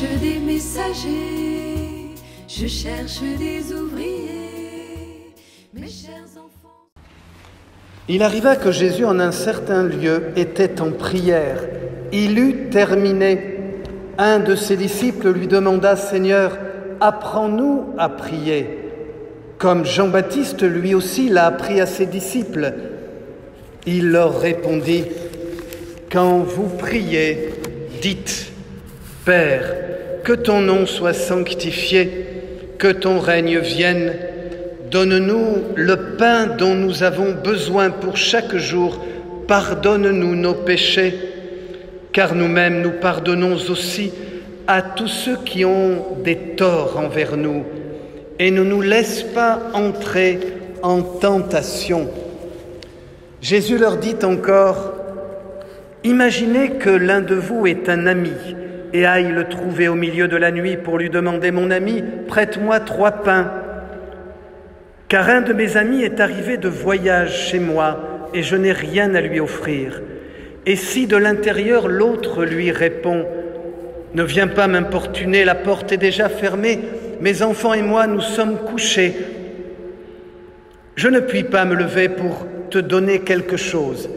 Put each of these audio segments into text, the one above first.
cherche des messagers, je cherche des ouvriers, mes chers enfants. Il arriva que Jésus, en un certain lieu, était en prière. Il eut terminé. Un de ses disciples lui demanda « Seigneur, apprends-nous à prier » comme Jean-Baptiste lui aussi l'a appris à ses disciples. Il leur répondit « Quand vous priez, dites « Père, que ton nom soit sanctifié, que ton règne vienne. Donne-nous le pain dont nous avons besoin pour chaque jour. Pardonne-nous nos péchés, car nous-mêmes nous pardonnons aussi à tous ceux qui ont des torts envers nous. Et ne nous laisse pas entrer en tentation. » Jésus leur dit encore « Imaginez que l'un de vous est un ami et aille le trouver au milieu de la nuit pour lui demander « Mon ami, prête-moi 3 pains. Car un de mes amis est arrivé de voyage chez moi et je n'ai rien à lui offrir. Et si de l'intérieur l'autre lui répond « Ne viens pas m'importuner, la porte est déjà fermée, mes enfants et moi nous sommes couchés. Je ne puis pas me lever pour te donner quelque chose. »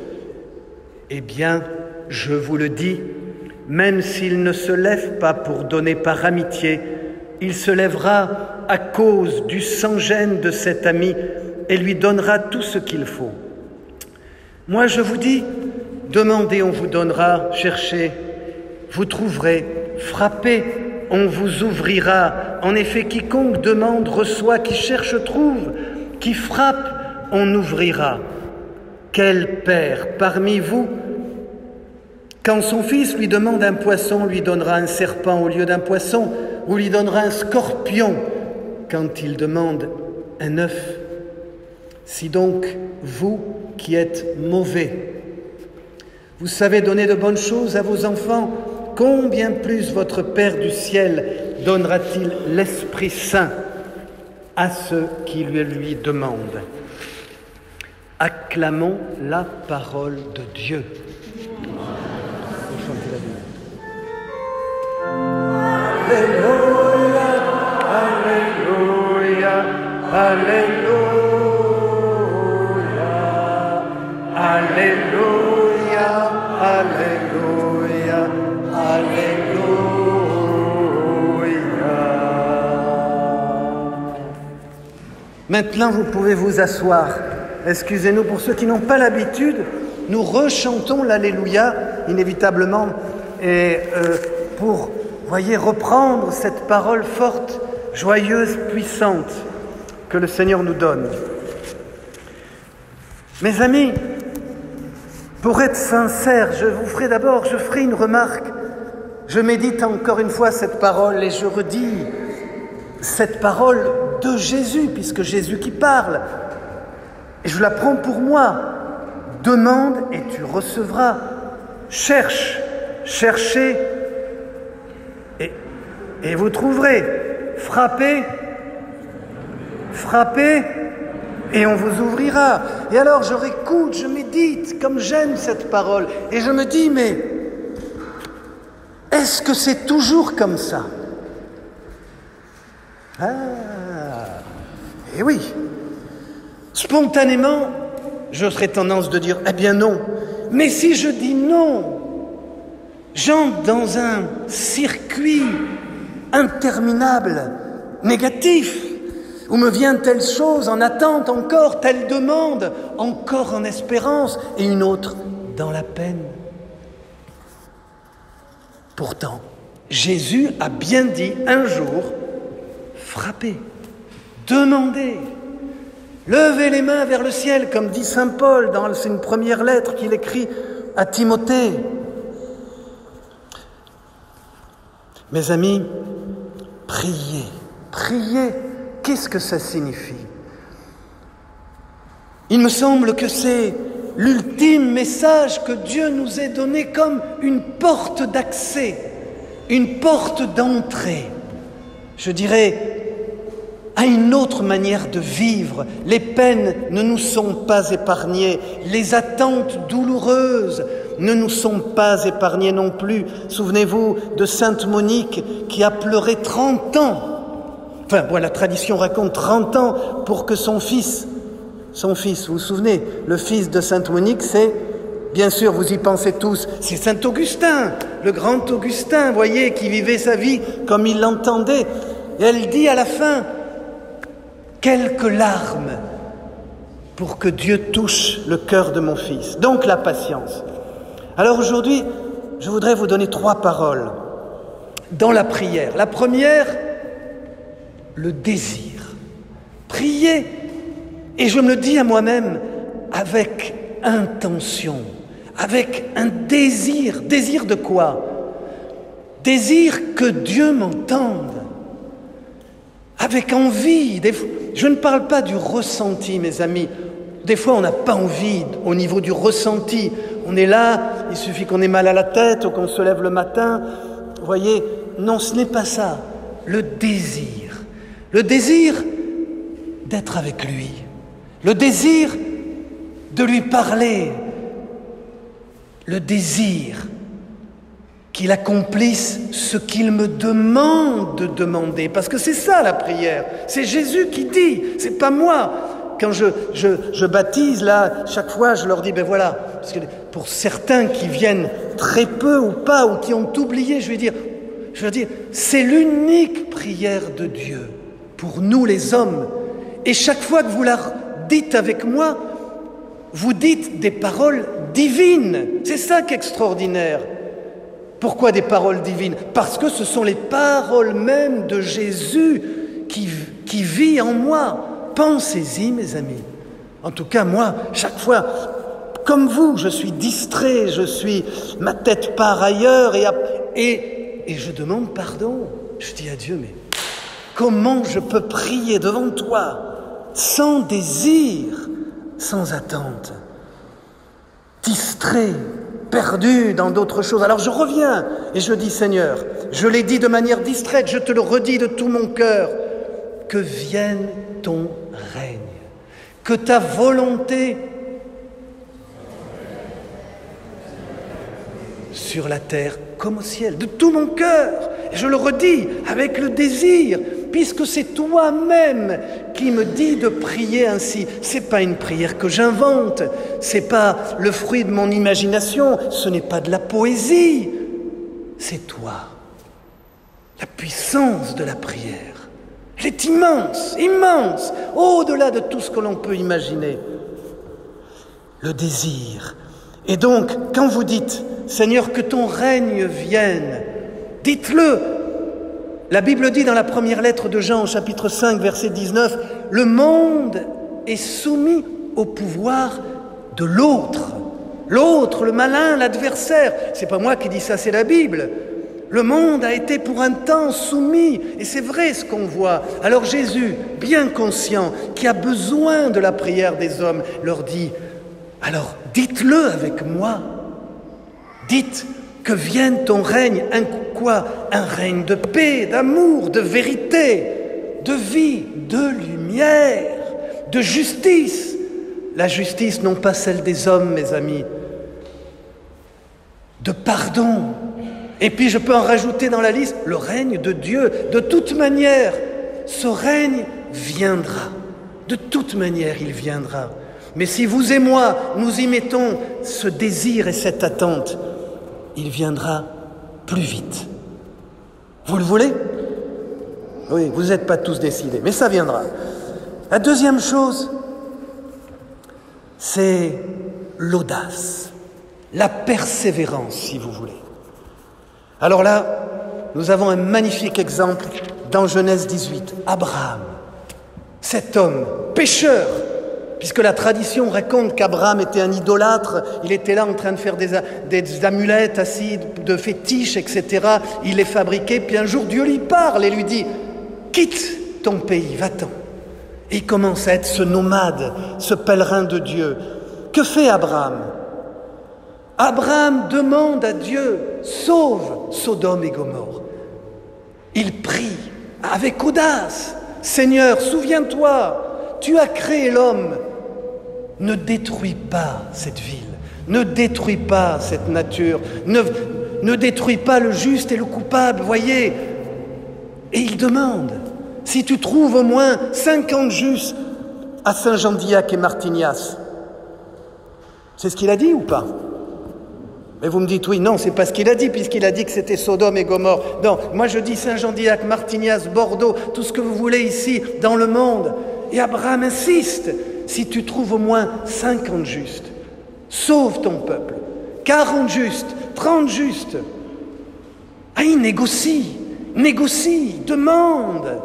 Eh bien, je vous le dis, même s'il ne se lève pas pour donner par amitié, il se lèvera à cause du sans-gêne de cet ami et lui donnera tout ce qu'il faut. Moi, je vous dis, demandez, on vous donnera, cherchez, vous trouverez, frappez, on vous ouvrira. En effet, quiconque demande reçoit, qui cherche trouve, qui frappe, on ouvrira. Quel père parmi vous, quand son fils lui demande un poisson, lui donnera un serpent au lieu d'un poisson, ou lui donnera un scorpion quand il demande un œuf? Si donc, vous qui êtes mauvais, vous savez donner de bonnes choses à vos enfants, combien plus votre Père du ciel donnera-t-il l'Esprit Saint à ceux qui le lui demandent? Acclamons la parole de Dieu. Alléluia, Alléluia, Alléluia, Alléluia, Alléluia, Alléluia. Maintenant, vous pouvez vous asseoir. Excusez-nous pour ceux qui n'ont pas l'habitude, nous rechantons l'Alléluia inévitablement et pour, voyez, reprendre cette parole forte, joyeuse, puissante que le Seigneur nous donne. Mes amis, pour être sincère, je ferai une remarque. Je médite encore une fois cette parole et je redis cette parole de Jésus, puisque Jésus qui parle. Et je la prends pour moi. Demande et tu recevras. Cherche, cherchez et vous trouverez. Frappez, frappez et on vous ouvrira. Et alors je réécoute, je médite, comme j'aime cette parole. Et je me dis, mais est-ce que c'est toujours comme ça? Eh oui. Spontanément, j'aurais tendance de dire, eh bien non. Mais si je dis non, j'entre dans un circuit interminable, négatif, où me vient telle chose en attente, encore telle demande, encore en espérance, et une autre dans la peine. Pourtant, Jésus a bien dit un jour, frappez, demandez, levez les mains vers le ciel, comme dit saint Paul dans une première lettre qu'il écrit à Timothée. Mes amis, priez, priez, qu'est-ce que ça signifie? Il me semble que c'est l'ultime message que Dieu nous ait donné comme une porte d'accès, une porte d'entrée, je dirais, à une autre manière de vivre. Les peines ne nous sont pas épargnées, les attentes douloureuses ne nous sont pas épargnés non plus. Souvenez-vous de Sainte Monique qui a pleuré 30 ans. Enfin, bon, la tradition raconte 30 ans pour que son fils, vous vous souvenez, le fils de Sainte Monique, c'est, bien sûr, vous y pensez tous, c'est Saint Augustin, le grand Augustin, voyez, qui vivait sa vie comme il l'entendait. Et elle dit à la fin, quelques larmes pour que Dieu touche le cœur de mon fils. Donc la patience. Alors aujourd'hui, je voudrais vous donner 3 paroles dans la prière. La première, le désir. Prier, et je me le dis à moi-même, avec intention, avec un désir. Désir de quoi? Désir que Dieu m'entende. Avec envie. Je ne parle pas du ressenti, mes amis. Des fois, on n'a pas envie au niveau du ressenti. On est là, il suffit qu'on ait mal à la tête ou qu'on se lève le matin. Vous voyez, non, ce n'est pas ça. Le désir. Le désir d'être avec lui. Le désir de lui parler. Le désir qu'il accomplisse ce qu'il me demande de demander. Parce que c'est ça la prière. C'est Jésus qui dit, c'est pas moi. Quand je baptise, là, chaque fois, je leur dis, ben voilà, parce que pour certains qui viennent très peu ou pas, ou qui ont oublié, je vais leur dire, c'est l'unique prière de Dieu pour nous les hommes. Et chaque fois que vous la dites avec moi, vous dites des paroles divines. C'est ça qui est extraordinaire. Pourquoi des paroles divines? Parce que ce sont les paroles mêmes de Jésus qui vit en moi. Pensez-y, mes amis. En tout cas, moi, chaque fois, comme vous, je suis distrait, ma tête part ailleurs et je demande pardon. Je dis à Dieu, mais comment je peux prier devant toi sans désir, sans attente, distrait, perdu dans d'autres choses. Alors je reviens et je dis, Seigneur, je l'ai dit de manière distraite, je te le redis de tout mon cœur, que vienne ton règne, que ta volonté sur la terre comme au ciel, de tout mon cœur. Et je le redis avec le désir, puisque c'est toi-même qui me dis de prier ainsi. C'est pas une prière que j'invente, c'est pas le fruit de mon imagination, ce n'est pas de la poésie, c'est toi. La puissance de la prière, elle est immense, immense, au-delà de tout ce que l'on peut imaginer. Le désir. Et donc, quand vous dites, Seigneur, que ton règne vienne, dites-le. La Bible dit dans la première lettre de Jean, au chapitre 5, verset 19, « Le monde est soumis au pouvoir de l'autre. » L'autre, le malin, l'adversaire. C'est pas moi qui dis ça, c'est la Bible. Le monde a été pour un temps soumis, et c'est vrai ce qu'on voit. Alors Jésus, bien conscient qu'il a besoin de la prière des hommes, leur dit, alors dites-le avec moi, dites que vienne ton règne, quoi? Un règne de paix, d'amour, de vérité, de vie, de lumière, de justice. La justice, non pas celle des hommes, mes amis, de pardon. Et puis je peux en rajouter dans la liste le règne de Dieu. De toute manière, ce règne viendra. De toute manière, il viendra. Mais si vous et moi, nous y mettons ce désir et cette attente, il viendra plus vite. Vous le voulez? Oui, vous n'êtes pas tous décidés, mais ça viendra. La deuxième chose, c'est l'audace, la persévérance, si vous voulez. Alors là, nous avons un magnifique exemple dans Genèse 18. Abraham, cet homme pécheur, puisque la tradition raconte qu'Abraham était un idolâtre, il était là en train de faire des amulettes assis de fétiches, etc. Il les fabriquait, puis un jour Dieu lui parle et lui dit « Quitte ton pays, va-t'en ». Et il commence à être ce nomade, ce pèlerin de Dieu. Que fait Abraham? Abraham demande à Dieu « Sauve Sodome et Gomorrhe ». Il prie avec audace « Seigneur, souviens-toi, tu as créé l'homme. Ne détruis pas cette ville. Ne détruis pas cette nature, ne détruis pas le juste et le coupable, voyez. Et il demande, si tu trouves au moins 50 justes à Saint-Jean-d'Illac et Martignas, c'est ce qu'il a dit ou pas? Mais vous me dites, oui, non, c'est pas ce qu'il a dit, puisqu'il a dit que c'était Sodome et Gomorrhe. Non, moi je dis Saint-Jean-d'Illac, Martignas, Bordeaux, tout ce que vous voulez ici, dans le monde. Et Abraham insiste, si tu trouves au moins 50 justes, sauve ton peuple. 40 justes, 30 justes. Ah, il négocie, demande.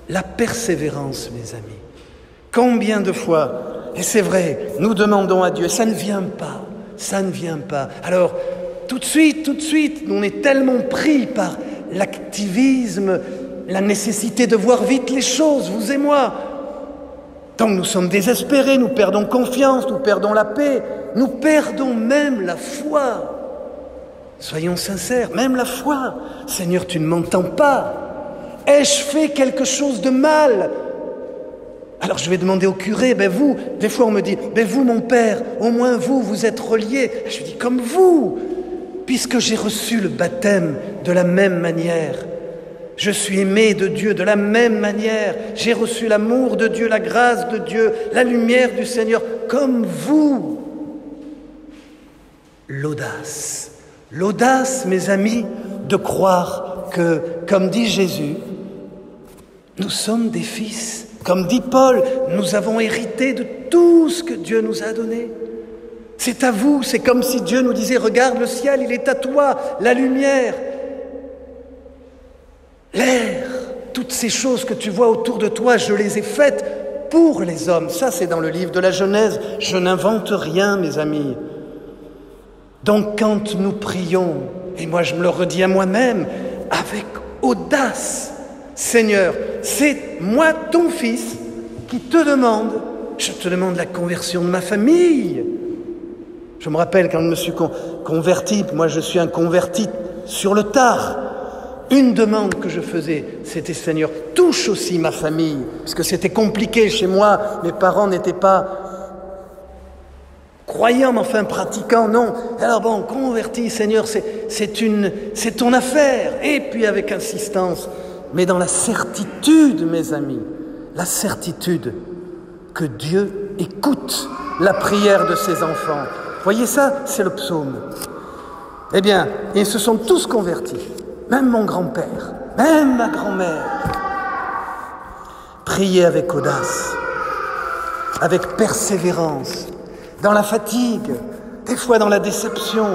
La persévérance, mes amis. Combien de fois, et c'est vrai, nous demandons à Dieu, ça ne vient pas. Alors, tout de suite, on est tellement pris par l'activisme, la nécessité de voir vite les choses, vous et moi. Donc nous sommes désespérés, nous perdons confiance, nous perdons la paix, nous perdons même la foi. Soyons sincères, même la foi. Seigneur, tu ne m'entends pas. Ai-je fait quelque chose de mal ? Alors je vais demander au curé, vous, des fois on me dit, vous mon père, au moins vous êtes reliés. Je lui dis, comme vous, puisque j'ai reçu le baptême de la même manière. Je suis aimé de Dieu de la même manière. J'ai reçu l'amour de Dieu, la grâce de Dieu, la lumière du Seigneur, comme vous. L'audace, mes amis, de croire que, comme dit Jésus, nous sommes des fils. Comme dit Paul, nous avons hérité de tout ce que Dieu nous a donné. C'est à vous, c'est comme si Dieu nous disait, regarde le ciel, il est à toi, la lumière, l'air, toutes ces choses que tu vois autour de toi, je les ai faites pour les hommes. Ça, c'est dans le livre de la Genèse. Je n'invente rien, mes amis. Donc, quand nous prions, et moi je me le redis à moi-même, avec audace, Seigneur, c'est moi, ton fils, qui te demande, je te demande la conversion de ma famille. Je me rappelle quand je me suis converti, moi je suis un converti sur le tard. Une demande que je faisais, c'était Seigneur, touche aussi ma famille, parce que c'était compliqué chez moi, mes parents n'étaient pas croyants, mais enfin pratiquants, non. Alors bon, converti, Seigneur, c'est ton affaire. Et puis avec insistance, mais dans la certitude, mes amis, la certitude que Dieu écoute la prière de ses enfants. Voyez ça, c'est le psaume. Eh bien, ils se sont tous convertis, même mon grand-père, même ma grand-mère. Priez avec audace, avec persévérance, dans la fatigue, des fois dans la déception.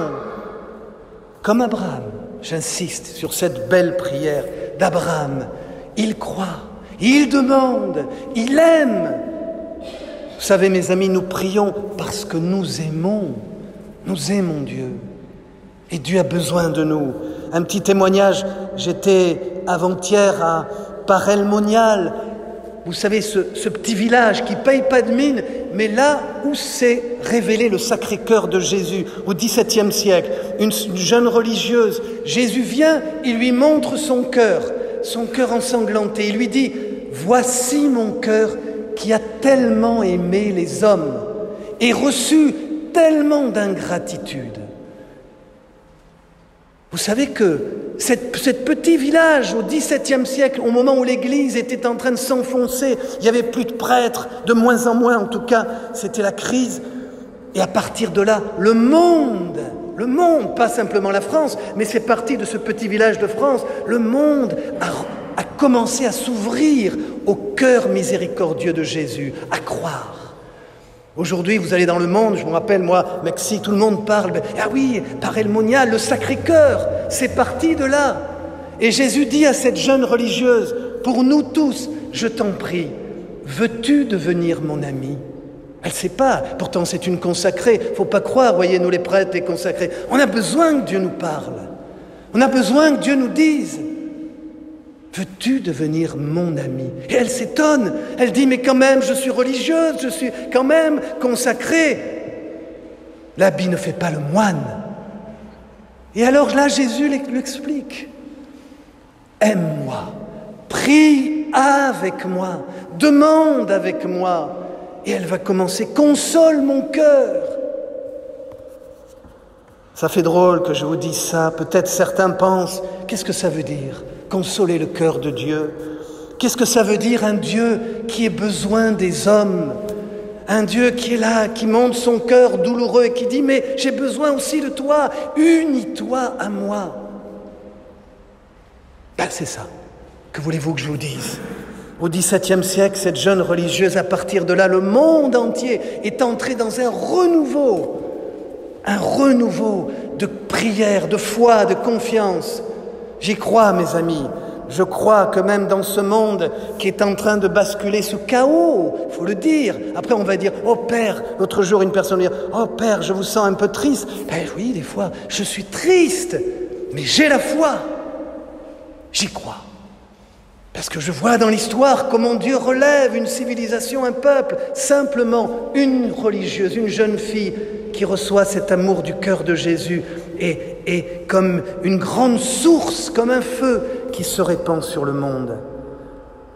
Comme Abraham, j'insiste sur cette belle prière d'Abraham. Il croit, il demande, il aime. Vous savez, mes amis, nous prions parce que nous aimons Dieu. Et Dieu a besoin de nous. Un petit témoignage, j'étais avant-hier à Paray-le-Monial. Vous savez, ce petit village qui ne paye pas de mine, mais là où s'est révélé le Sacré-Cœur de Jésus, au XVIIe siècle, une jeune religieuse, Jésus vient, il lui montre son cœur ensanglanté. Il lui dit, voici mon cœur qui a tellement aimé les hommes et reçu tellement d'ingratitude. Vous savez que ce petit village au XVIIe siècle, au moment où l'Église était en train de s'enfoncer, il n'y avait plus de prêtres, de moins en moins en tout cas, c'était la crise. Et à partir de là, le monde, pas simplement la France, mais c'est parti de ce petit village de France, le monde a commencé à s'ouvrir au cœur miséricordieux de Jésus, à croire. Aujourd'hui, vous allez dans le monde, je me rappelle, moi, Mexique, tout le monde parle. Ah oui, Paray-le-Monial, le Sacré-Cœur, c'est parti de là. Et Jésus dit à cette jeune religieuse, pour nous tous, je t'en prie, veux-tu devenir mon ami ? Elle ne sait pas, pourtant c'est une consacrée. Il ne faut pas croire, voyez, nous les prêtres, les consacrés. On a besoin que Dieu nous parle. On a besoin que Dieu nous dise. Veux-tu devenir mon ami ? Et elle s'étonne. Elle dit, mais quand même, je suis religieuse, je suis quand même consacrée. L'habit ne fait pas le moine. Et alors là, Jésus lui explique. Aime-moi, prie avec moi, demande avec moi. Et elle va commencer, console mon cœur. Ça fait drôle que je vous dise ça. Peut-être certains pensent, qu'est-ce que ça veut dire, consoler le cœur de Dieu? Qu'est-ce que ça veut dire, un Dieu qui ait besoin des hommes? Un Dieu qui est là, qui montre son cœur douloureux et qui dit, mais j'ai besoin aussi de toi, unis-toi à moi. Ben, c'est ça. Que voulez-vous que je vous dise? Au XVIIe siècle, cette jeune religieuse, à partir de là, le monde entier est entré dans un renouveau de prière, de foi, de confiance. J'y crois, mes amis. Je crois que même dans ce monde qui est en train de basculer sous chaos, il faut le dire. Après, on va dire, oh Père, l'autre jour, une personne va dire, oh Père, je vous sens un peu triste. Ben oui, des fois, je suis triste, mais j'ai la foi. J'y crois. Parce que je vois dans l'histoire comment Dieu relève une civilisation, un peuple, simplement une religieuse, une jeune fille qui reçoit cet amour du cœur de Jésus et comme une grande source, comme un feu qui se répand sur le monde.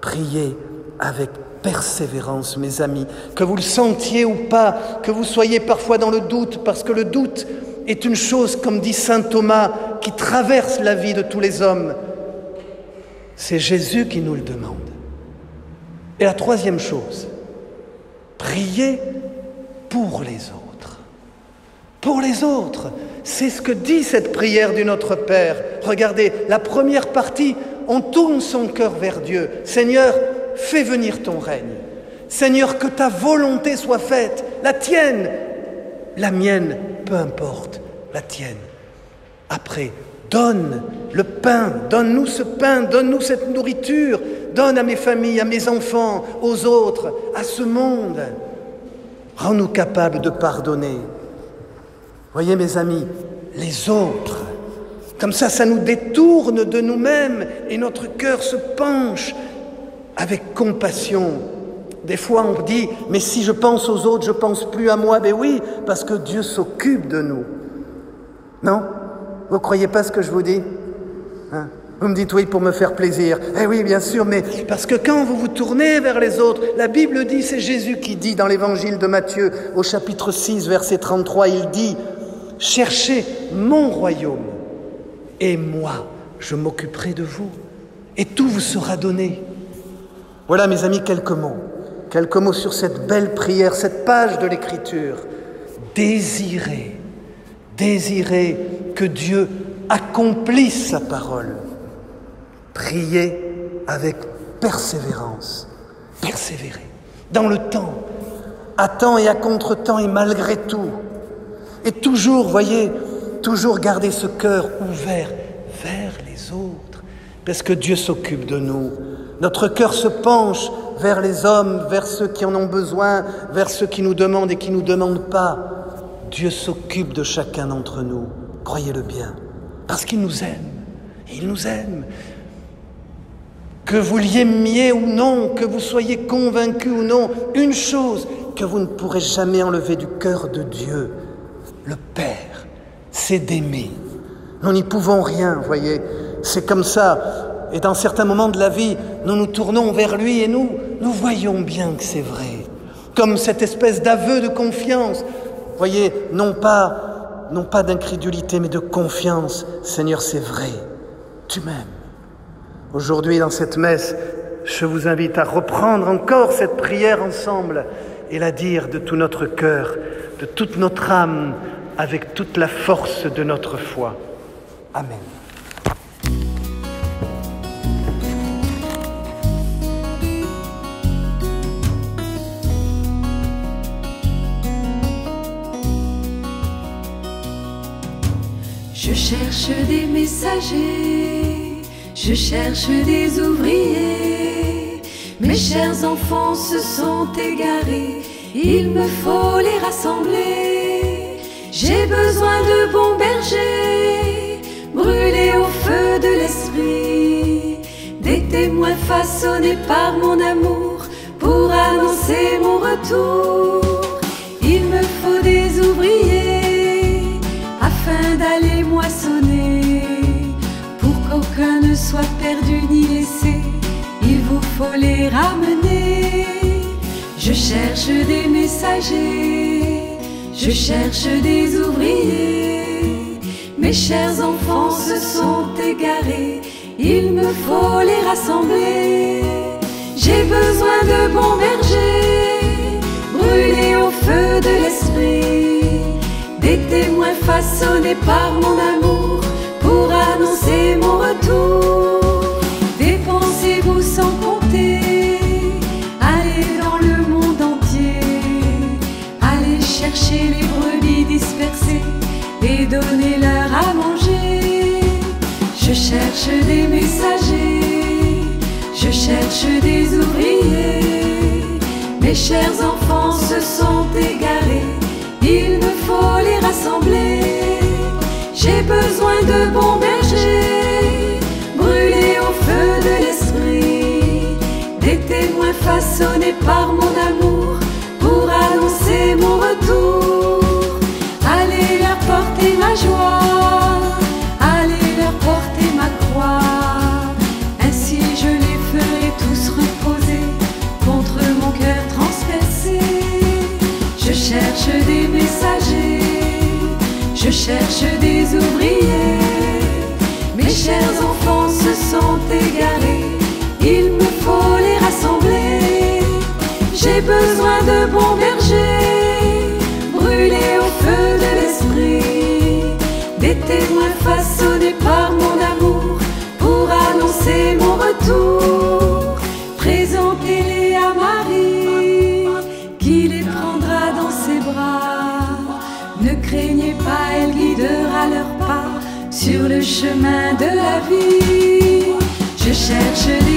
Priez avec persévérance, mes amis, que vous le sentiez ou pas, que vous soyez parfois dans le doute, parce que le doute est une chose, comme dit saint Thomas, qui traverse la vie de tous les hommes. C'est Jésus qui nous le demande. Et la troisième chose, priez pour les autres. Pour les autres, c'est ce que dit cette prière du Notre Père. Regardez, la première partie, on tourne son cœur vers Dieu. Seigneur, fais venir ton règne. Seigneur, que ta volonté soit faite, la tienne, la mienne, peu importe, la tienne. Après, donne le pain, donne-nous ce pain, donne-nous cette nourriture, donne à mes familles, à mes enfants, aux autres, à ce monde. Rends-nous capables de pardonner. Voyez mes amis, les autres, comme ça nous détourne de nous-mêmes et notre cœur se penche avec compassion. Des fois on dit, mais si je pense aux autres, je pense plus à moi. Ben oui, parce que Dieu s'occupe de nous. Non? Vous ne croyez pas ce que je vous dis? Hein? Vous me dites oui pour me faire plaisir. Eh oui, bien sûr, mais parce que quand vous vous tournez vers les autres, la Bible dit, c'est Jésus qui dit dans l'évangile de Matthieu, au chapitre 6, verset 33, il dit, « Cherchez mon royaume, et moi, je m'occuperai de vous, et tout vous sera donné. » Voilà, mes amis, quelques mots sur cette belle prière, cette page de l'Écriture. Désirez que Dieu accomplisse sa parole. Priez avec persévérance. Persévérer. Dans le temps, à temps et à contre-temps et malgré tout. Et toujours, voyez, toujours garder ce cœur ouvert vers les autres. Parce que Dieu s'occupe de nous. Notre cœur se penche vers les hommes, vers ceux qui en ont besoin, vers ceux qui nous demandent et qui ne nous demandent pas. Dieu s'occupe de chacun d'entre nous, croyez-le bien, parce qu'il nous aime. Il nous aime. Que vous l'aimiez ou non, que vous soyez convaincus ou non, une chose que vous ne pourrez jamais enlever du cœur de Dieu, le Père, c'est d'aimer. Nous n'y pouvons rien, voyez, c'est comme ça. Et dans certains moments de la vie, nous nous tournons vers lui et nous voyons bien que c'est vrai. Comme cette espèce d'aveu de confiance. Voyez, non pas d'incrédulité, mais de confiance. Seigneur, c'est vrai, tu m'aimes. Aujourd'hui, dans cette messe, je vous invite à reprendre encore cette prière ensemble et la dire de tout notre cœur, de toute notre âme, avec toute la force de notre foi. Amen. Je cherche des messagers, je cherche des ouvriers. Mes chers enfants se sont égarés, il me faut les rassembler. J'ai besoin de bons bergers, brûlés au feu de l'esprit, des témoins façonnés par mon amour pour annoncer mon retour. Il me faut des ouvriers afin d'aller moissonner, pour qu'aucun ne soit perdu ni laissé, il vous faut les ramener. Je cherche des messagers, je cherche des ouvriers. Mes chers enfants se sont égarés, il me faut les rassembler. J'ai besoin de bons bergers, brûlés au feu de l'esprit, des témoins façonnés par mon amour pour annoncer mon retour. Dépensez-vous sans compter, allez dans le monde entier, allez chercher les brebis dispersées et donnez-leur à manger. Je cherche des messagers, je cherche des ouvriers. Mes chers enfants se sont égarés, il me faut les rassembler. J'ai besoin de bons bergers, brûlés au feu de l'esprit, des témoins façonnés par mon amour pour annoncer mon retour. Allez leur porter ma joie, allez leur porter ma croix, ainsi je les ferai tous reposer contre mon cœur transpercé. Je cherche des messagers, je cherche des ouvriers. Mes chers enfants se sont égarés, il me faut les rassembler. J'ai besoin de bons bergers, brûlés au feu de l'esprit, des témoins façonnés par mon amour pour annoncer mon retour. Présentez-les à Marie, qui les prendra dans ses bras. Ne craignez pas, elle guidera leurs pas sur le chemin de la vie. Je cherche des